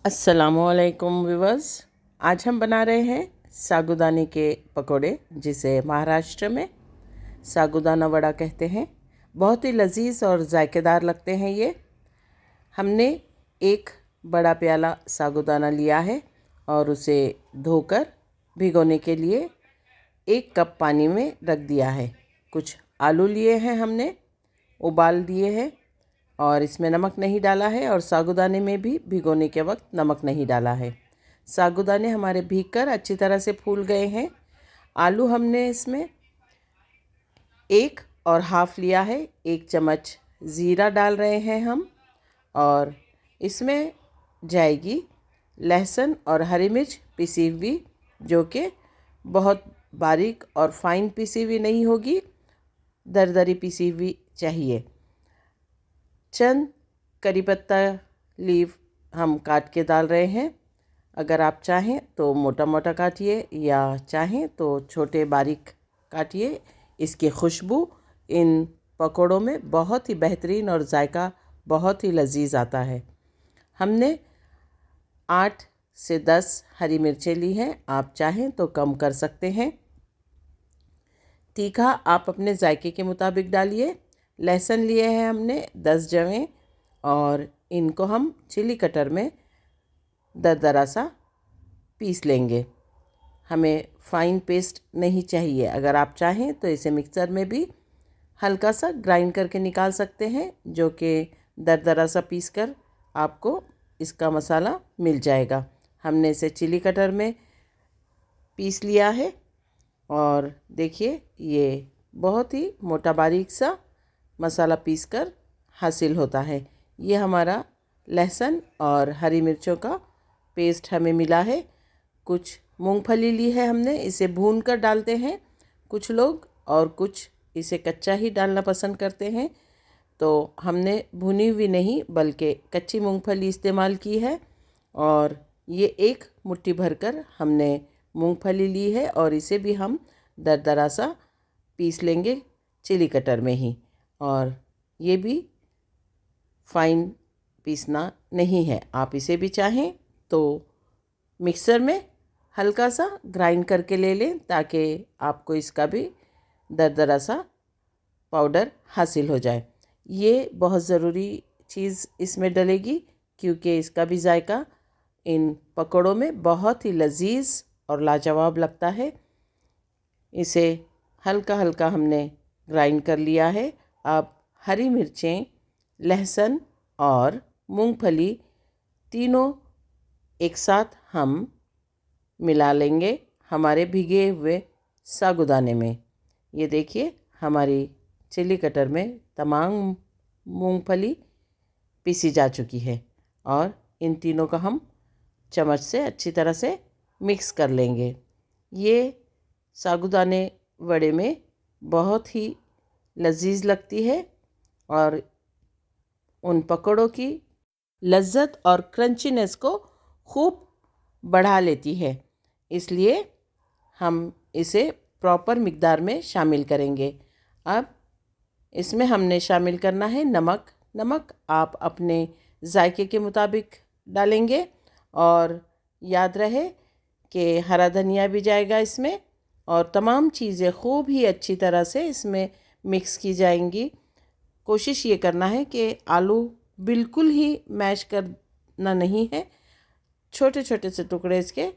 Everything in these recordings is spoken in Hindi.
अस्सलामुअलैकुम व्यूवर्स। आज हम बना रहे हैं सागूदाने के पकोड़े, जिसे महाराष्ट्र में सागूदाना वड़ा कहते हैं। बहुत ही लजीज और जायकेदार लगते हैं ये। हमने एक बड़ा प्याला सागूदाना लिया है और उसे धोकर भिगोने के लिए 1 कप पानी में रख दिया है। कुछ आलू लिए हैं, हमने उबाल दिए हैं और इसमें नमक नहीं डाला है और सागूदाने में भी भिगोने के वक्त नमक नहीं डाला है। सागूदाने हमारे भीगकर अच्छी तरह से फूल गए हैं। आलू हमने इसमें 1.5 लिया है। 1 चम्मच ज़ीरा डाल रहे हैं हम, और इसमें जाएगी लहसुन और हरी मिर्च पिसी हुई, जो कि बहुत बारीक और फाइन पिसी हुई नहीं होगी, दरदरी पिसी हुई चाहिए। चंद करी पत्ता लीव हम काट के डाल रहे हैं। अगर आप चाहें तो मोटा मोटा काटिए या चाहें तो छोटे बारीक काटिए। इसकी खुशबू इन पकोड़ों में बहुत ही बेहतरीन और जायका बहुत ही लजीज आता है। हमने 8 से 10 हरी मिर्चें ली हैं, आप चाहें तो कम कर सकते हैं। तीखा आप अपने जायके के मुताबिक डालिए। लहसुन लिए हैं हमने 10 जवें, और इनको हम चिली कटर में दरदरा सा पीस लेंगे। हमें फ़ाइन पेस्ट नहीं चाहिए। अगर आप चाहें तो इसे मिक्सर में भी हल्का सा ग्राइंड करके निकाल सकते हैं, जो कि दरदरा सा पीस कर आपको इसका मसाला मिल जाएगा। हमने इसे चिली कटर में पीस लिया है और देखिए ये बहुत ही मोटा बारीक सा मसाला पीसकर हासिल होता है। ये हमारा लहसुन और हरी मिर्चों का पेस्ट हमें मिला है। कुछ मूंगफली ली है हमने, इसे भून कर डालते हैं कुछ लोग, और कुछ इसे कच्चा ही डालना पसंद करते हैं। तो हमने भुनी हुई नहीं बल्कि कच्ची मूंगफली इस्तेमाल की है। और ये 1 मुट्ठी भरकर हमने मूंगफली ली है और इसे भी हम दरदरा सा पीस लेंगे चिली कटर में ही। और ये भी फाइन पीसना नहीं है। आप इसे भी चाहें तो मिक्सर में हल्का सा ग्राइंड करके ले लें, ताकि आपको इसका भी दरदरा सा पाउडर हासिल हो जाए। ये बहुत ज़रूरी चीज़ इसमें डलेगी, क्योंकि इसका भी जायका इन पकौड़ों में बहुत ही लजीज और लाजवाब लगता है। इसे हल्का हल्का हमने ग्राइंड कर लिया है। अब हरी मिर्चें, लहसुन और मूंगफली तीनों एक साथ हम मिला लेंगे हमारे भीगे हुए सागूदाने में। ये देखिए हमारी चिली कटर में तमाम मूंगफली पीसी जा चुकी है, और इन तीनों का हम चम्मच से अच्छी तरह से मिक्स कर लेंगे। ये सागूदाने वड़े में बहुत ही लजीज लगती है और उन पकौड़ों की लज्जत और क्रंचीनेस को खूब बढ़ा लेती है। इसलिए हम इसे प्रॉपर मिक़दार में शामिल करेंगे। अब इसमें हमने शामिल करना है नमक। नमक आप अपने जायके के मुताबिक डालेंगे, और याद रहे कि हरा धनिया भी जाएगा इसमें, और तमाम चीज़ें खूब ही अच्छी तरह से इसमें मिक्स की जाएंगी। कोशिश ये करना है कि आलू बिल्कुल ही मैश करना नहीं है, छोटे छोटे से टुकड़े इसके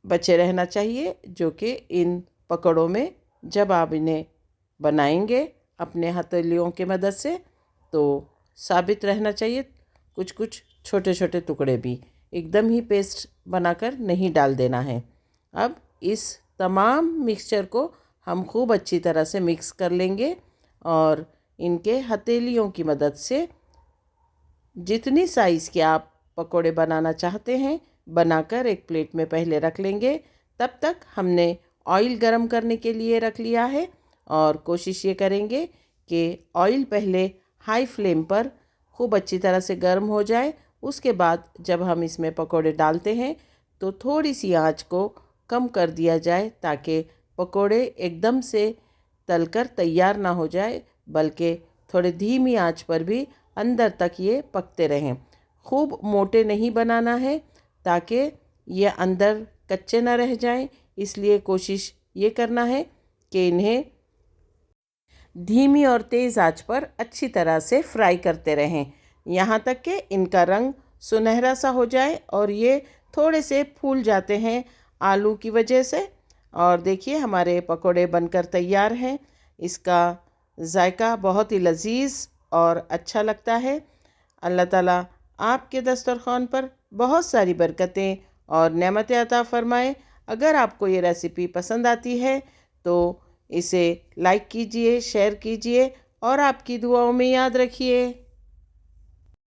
बचे रहना चाहिए, जो कि इन पकौड़ों में जब आप इन्हें बनाएंगे अपने हथेलियों की मदद से तो साबित रहना चाहिए। कुछ कुछ छोटे छोटे टुकड़े भी, एकदम ही पेस्ट बनाकर नहीं डाल देना है। अब इस तमाम मिक्सचर को हम खूब अच्छी तरह से मिक्स कर लेंगे, और इनके हथेलियों की मदद से जितनी साइज़ के आप पकोड़े बनाना चाहते हैं बनाकर एक प्लेट में पहले रख लेंगे। तब तक हमने ऑयल गरम करने के लिए रख लिया है, और कोशिश ये करेंगे कि ऑयल पहले हाई फ्लेम पर खूब अच्छी तरह से गर्म हो जाए। उसके बाद जब हम इसमें पकोड़े डालते हैं तो थोड़ी सी आंच को कम कर दिया जाए, ताकि पकोड़े एकदम से तलकर तैयार ना हो जाए, बल्कि थोड़े धीमी आंच पर भी अंदर तक ये पकते रहें। खूब मोटे नहीं बनाना है ताकि ये अंदर कच्चे ना रह जाएं। इसलिए कोशिश ये करना है कि इन्हें धीमी और तेज़ आंच पर अच्छी तरह से फ्राई करते रहें, यहाँ तक कि इनका रंग सुनहरा सा हो जाए और ये थोड़े से फूल जाते हैं आलू की वजह से। और देखिए हमारे पकोड़े बनकर तैयार हैं। इसका जायका बहुत ही लजीज और अच्छा लगता है। अल्लाह ताला आपके दस्तरखान पर बहुत सारी बरकतें और नेमतें अता फ़रमाए। अगर आपको ये रेसिपी पसंद आती है तो इसे लाइक कीजिए, शेयर कीजिए और आपकी दुआओं में याद रखिए।